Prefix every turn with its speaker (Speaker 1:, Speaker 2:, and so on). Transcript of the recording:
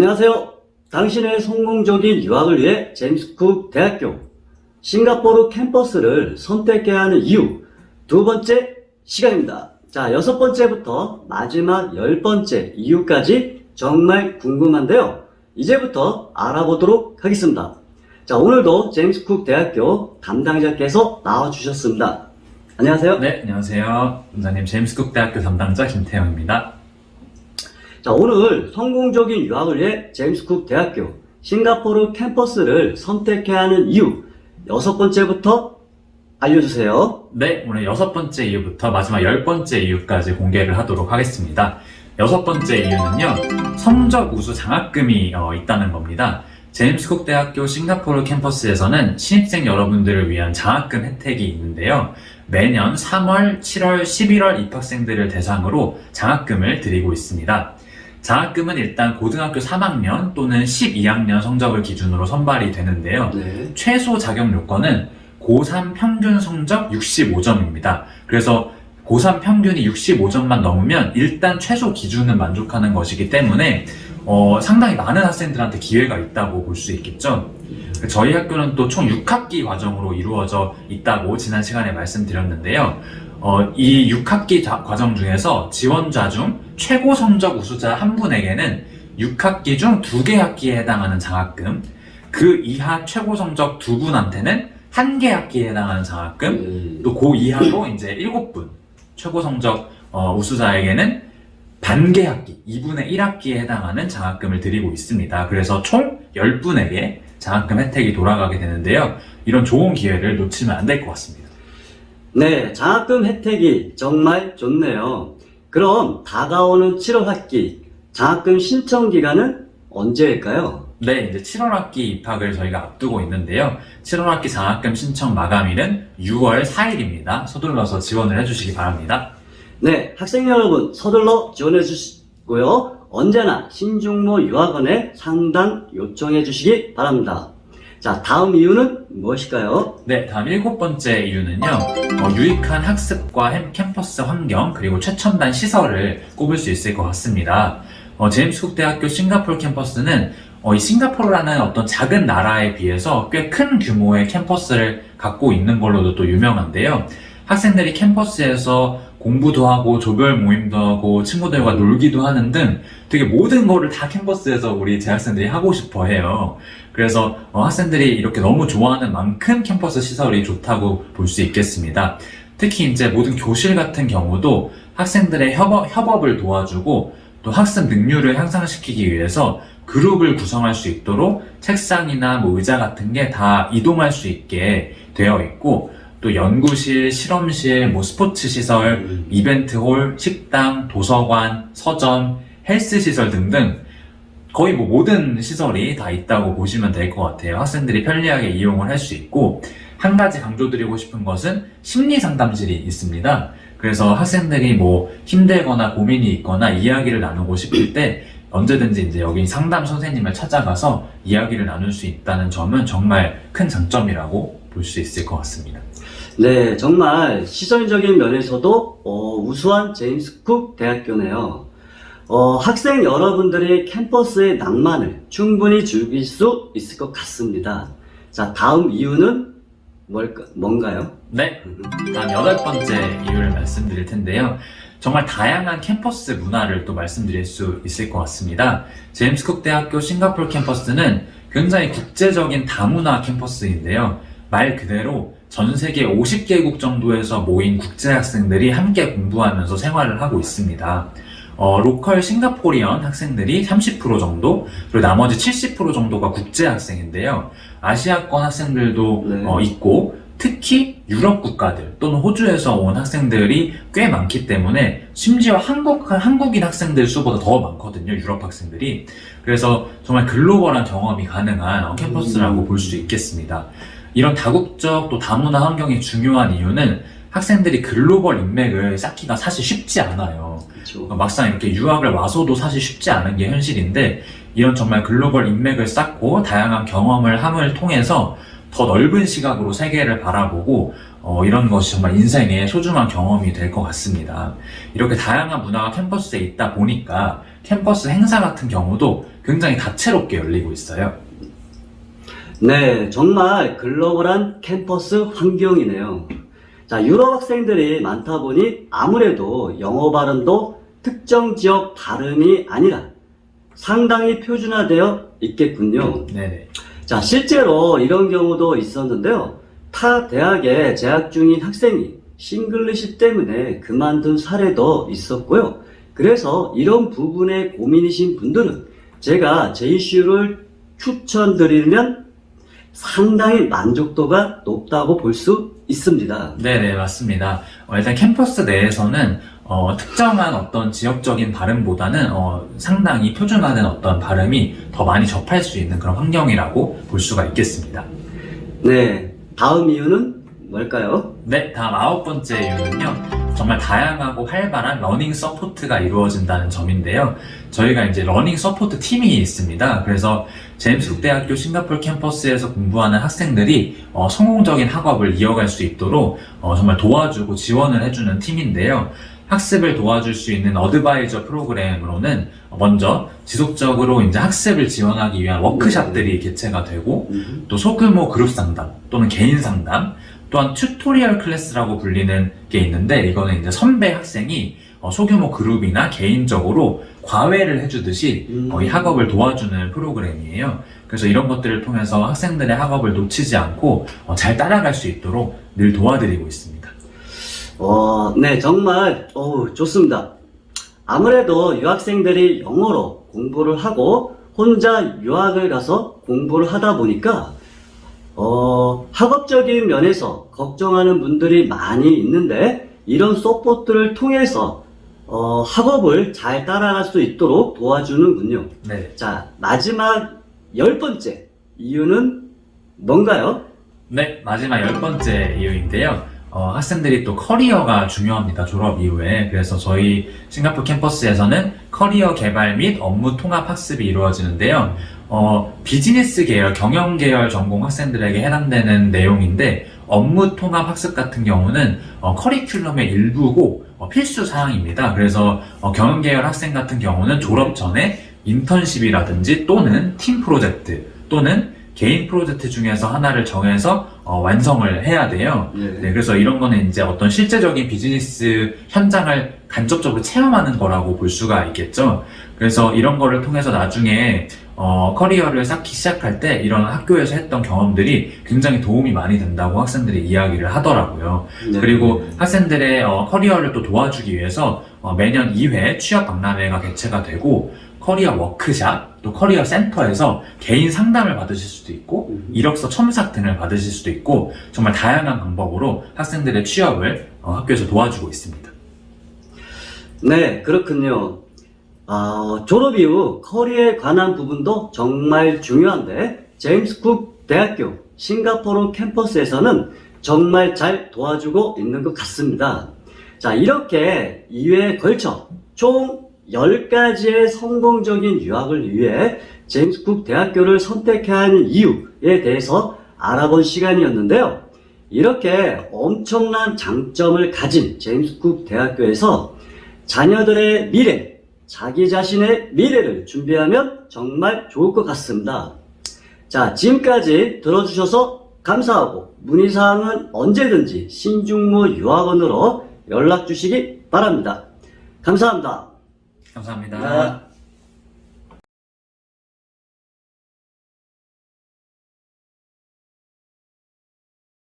Speaker 1: 안녕하세요. 당신의 성공적인 유학을 위해 제임스 쿡 대학교 싱가포르 캠퍼스를 선택해야 하는 이유 두 번째 시간입니다. 자, 6번째부터 마지막 10번째 이유까지 정말 궁금한데요. 이제부터 알아보도록 하겠습니다. 자, 오늘도 제임스 쿡 대학교 담당자께서 나와주셨습니다. 안녕하세요.
Speaker 2: 네, 안녕하세요. 원장님 제임스 쿡 대학교 담당자 김태형입니다.
Speaker 1: 자, 오늘 성공적인 유학을 위해 제임스 쿡 대학교 싱가포르 캠퍼스를 선택해야 하는 이유 6번째부터 알려주세요.
Speaker 2: 네, 오늘 6번째 이유부터 마지막 10번째 이유까지 공개를 하도록 하겠습니다. 6번째 이유는요, 성적 우수 장학금이 있다는 겁니다. 제임스 쿡 대학교 싱가포르 캠퍼스에서는 신입생 여러분들을 위한 장학금 혜택이 있는데요. 매년 3월, 7월, 11월 입학생들을 대상으로 장학금을 드리고 있습니다. 장학금은 일단 고등학교 3학년 또는 12학년 성적을 기준으로 선발이 되는데요. 최소 자격 요건은 고3 평균 성적 65점입니다. 그래서 고3 평균이 65점만 넘으면 일단 최소 기준은 만족하는 것이기 때문에 상당히 많은 학생들한테 기회가 있다고 볼 수 있겠죠. 저희 학교는 또 총 6학기 과정으로 이루어져 있다고 지난 시간에 말씀드렸는데요. 이 6학기 과정 중에서 지원자 중 최고 성적 우수자 한 분에게는 6학기 중 2개 학기에 해당하는 장학금, 그 이하 최고 성적 2분한테는 1개 학기에 해당하는 장학금, 또 그 이하로 이제 7분, 최고 성적 우수자에게는 반개 학기, 2분의 1학기에 해당하는 장학금을 드리고 있습니다. 그래서 총 10분에게 장학금 혜택이 돌아가게 되는데요. 이런 좋은 기회를 놓치면 안 될 것 같습니다.
Speaker 1: 네, 장학금 혜택이 정말 좋네요. 그럼 다가오는 7월 학기 장학금 신청 기간은 언제일까요?
Speaker 2: 네, 이제 7월 학기 입학을 저희가 앞두고 있는데요. 7월 학기 장학금 신청 마감일은 6월 4일입니다. 서둘러서 지원을 해주시기 바랍니다.
Speaker 1: 네, 학생 여러분 서둘러 지원해 주시고요. 언제나 신중모 유학원에 상담 요청해 주시기 바랍니다. 자, 다음 이유는 무엇일까요?
Speaker 2: 네, 다음 7번째 이유는요, 유익한 학습과 캠퍼스 환경, 그리고 최첨단 시설을 꼽을 수 있을 것 같습니다. 제임스 쿡 대학교 싱가포르 캠퍼스는 이 싱가포르라는 어떤 작은 나라에 비해서 꽤 큰 규모의 캠퍼스를 갖고 있는 걸로도 또 유명한데요. 학생들이 캠퍼스에서 공부도 하고 조별 모임도 하고 친구들과 놀기도 하는 등 되게 모든 거를 다 캠퍼스에서 우리 재학생들이 하고 싶어 해요. 그래서 학생들이 이렇게 너무 좋아하는 만큼 캠퍼스 시설이 좋다고 볼 수 있겠습니다. 특히 이제 모든 교실 같은 경우도 학생들의 협업을 도와주고 또 학습 능률을 향상시키기 위해서 그룹을 구성할 수 있도록 책상이나 뭐 의자 같은 게 다 이동할 수 있게 되어 있고, 또 연구실, 실험실, 뭐 스포츠 시설, 이벤트홀, 식당, 도서관, 서점, 헬스 시설 등등 거의 뭐 모든 시설이 다 있다고 보시면 될 것 같아요. 학생들이 편리하게 이용을 할 수 있고, 한 가지 강조드리고 싶은 것은 심리 상담실이 있습니다. 그래서 학생들이 뭐 힘들거나 고민이 있거나 이야기를 나누고 싶을 때 언제든지 이제 여기 상담 선생님을 찾아가서 이야기를 나눌 수 있다는 점은 정말 큰 장점이라고 볼 수 있을 것 같습니다.
Speaker 1: 네, 정말 시설적인 면에서도 우수한 제임스 쿡 대학교네요. 학생 여러분들이 캠퍼스의 낭만을 충분히 즐길 수 있을 것 같습니다. 자, 다음 이유는 뭔가요?
Speaker 2: 네, 다음 8번째 이유를 말씀드릴 텐데요. 정말 다양한 캠퍼스 문화를 또 말씀드릴 수 있을 것 같습니다. 제임스 쿡 대학교 싱가포르 캠퍼스는 굉장히 국제적인 다문화 캠퍼스인데요. 말 그대로 전 세계 50개국 정도에서 모인 국제학생들이 함께 공부하면서 생활을 하고 있습니다. 로컬 싱가포리언 학생들이 30% 정도, 그리고 나머지 70% 정도가 국제학생인데요. 아시아권 학생들도 있고, 특히 유럽 국가들 또는 호주에서 온 학생들이 꽤 많기 때문에 심지어 한국인 학생들 수보다 더 많거든요, 유럽 학생들이. 그래서 정말 글로벌한 경험이 가능한 캠퍼스라고 볼 수 있겠습니다. 이런 다국적 또 다문화 환경이 중요한 이유는 학생들이 글로벌 인맥을 쌓기가 사실 쉽지 않아요.
Speaker 1: 그렇죠.
Speaker 2: 막상 이렇게 유학을 와서도 사실 쉽지 않은 게 현실인데, 이런 정말 글로벌 인맥을 쌓고 다양한 경험을 함을 통해서 더 넓은 시각으로 세계를 바라보고 이런 것이 정말 인생의 소중한 경험이 될 것 같습니다. 이렇게 다양한 문화가 캠퍼스에 있다 보니까 캠퍼스 행사 같은 경우도 굉장히 다채롭게 열리고 있어요.
Speaker 1: 네, 정말 글로벌한 캠퍼스 환경이네요. 자, 유럽 학생들이 많다 보니 아무래도 영어 발음도 특정 지역 발음이 아니라 상당히 표준화되어 있겠군요.
Speaker 2: 네네.
Speaker 1: 자, 실제로 이런 경우도 있었는데요. 타 대학에 재학 중인 학생이 싱글리시 때문에 그만둔 사례도 있었고요. 그래서 이런 부분에 고민이신 분들은 제가 JCU를 추천드리면 상당히 만족도가 높다고 볼 수 있습니다.
Speaker 2: 네네, 맞습니다. 일단 캠퍼스 내에서는 특정한 어떤 지역적인 발음보다는 상당히 표준화된 어떤 발음이 더 많이 접할 수 있는 그런 환경이라고 볼 수가 있겠습니다.
Speaker 1: 네, 다음 이유는 뭘까요?
Speaker 2: 네, 다음 9번째 이유는요. 정말 다양하고 활발한 러닝 서포트가 이루어진다는 점인데요. 저희가 이제 러닝 서포트 팀이 있습니다. 그래서 제임스 쿡 대학교 싱가포르 캠퍼스에서 공부하는 학생들이 성공적인 학업을 이어갈 수 있도록 정말 도와주고 지원을 해주는 팀인데요. 학습을 도와줄 수 있는 어드바이저 프로그램으로는 먼저 지속적으로 이제 학습을 지원하기 위한 워크샵들이 개최가 되고, 또 소규모 그룹 상담 또는 개인 상담, 또한 튜토리얼 클래스라고 불리는 게 있는데, 이거는 이제 선배 학생이 소규모 그룹이나 개인적으로 과외를 해주듯이 이 학업을 도와주는 프로그램이에요. 그래서 이런 것들을 통해서 학생들의 학업을 놓치지 않고 잘 따라갈 수 있도록 늘 도와드리고 있습니다.
Speaker 1: 네, 정말 좋습니다. 아무래도 유학생들이 영어로 공부를 하고 혼자 유학을 가서 공부를 하다 보니까 학업적인 면에서 걱정하는 분들이 많이 있는데, 이런 서포트를 통해서 학업을 잘 따라갈 수 있도록 도와주는군요.
Speaker 2: 네.
Speaker 1: 자, 마지막 10번째 이유는 뭔가요?
Speaker 2: 네, 마지막 10번째 이유인데요. 학생들이 또 커리어가 중요합니다. 졸업 이후에. 그래서 저희 싱가포르 캠퍼스에서는 커리어 개발 및 업무 통합 학습이 이루어지는데요. 비즈니스 계열, 경영 계열 전공 학생들에게 해당되는 내용인데, 업무 통합 학습 같은 경우는 커리큘럼의 일부고 필수 사항입니다. 그래서 경영 계열 학생 같은 경우는 졸업 전에 인턴십이라든지 또는 팀 프로젝트 또는 개인 프로젝트 중에서 하나를 정해서 완성을 해야 돼요. 네, 그래서 이런 거는 이제 어떤 실제적인 비즈니스 현장을 간접적으로 체험하는 거라고 볼 수가 있겠죠. 그래서 이런 거를 통해서 나중에 커리어를 쌓기 시작할 때 이런 학교에서 했던 경험들이 굉장히 도움이 많이 된다고 학생들이 이야기를 하더라고요.
Speaker 1: 네.
Speaker 2: 그리고 학생들의 커리어를 또 도와주기 위해서 매년 2회 취업 박람회가 개최가 되고, 커리어 워크샵, 또 커리어 센터에서 개인 상담을 받으실 수도 있고, 이력서 첨삭 등을 받으실 수도 있고, 정말 다양한 방법으로 학생들의 취업을 학교에서 도와주고 있습니다.
Speaker 1: 네, 그렇군요. 졸업 이후 커리어에 관한 부분도 정말 중요한데, 제임스 쿡 대학교 싱가포르 캠퍼스에서는 정말 잘 도와주고 있는 것 같습니다. 자, 이렇게 2회에 걸쳐 총 10가지의 성공적인 유학을 위해 제임스 쿡 대학교를 선택해야 하는 이유에 대해서 알아본 시간이었는데요. 이렇게 엄청난 장점을 가진 제임스 쿡 대학교에서 자녀들의 미래, 자기 자신의 미래를 준비하면 정말 좋을 것 같습니다. 자, 지금까지 들어주셔서 감사하고, 문의사항은 언제든지 신중무 유학원으로 연락 주시기 바랍니다. 감사합니다.
Speaker 2: 감사합니다.
Speaker 1: 네.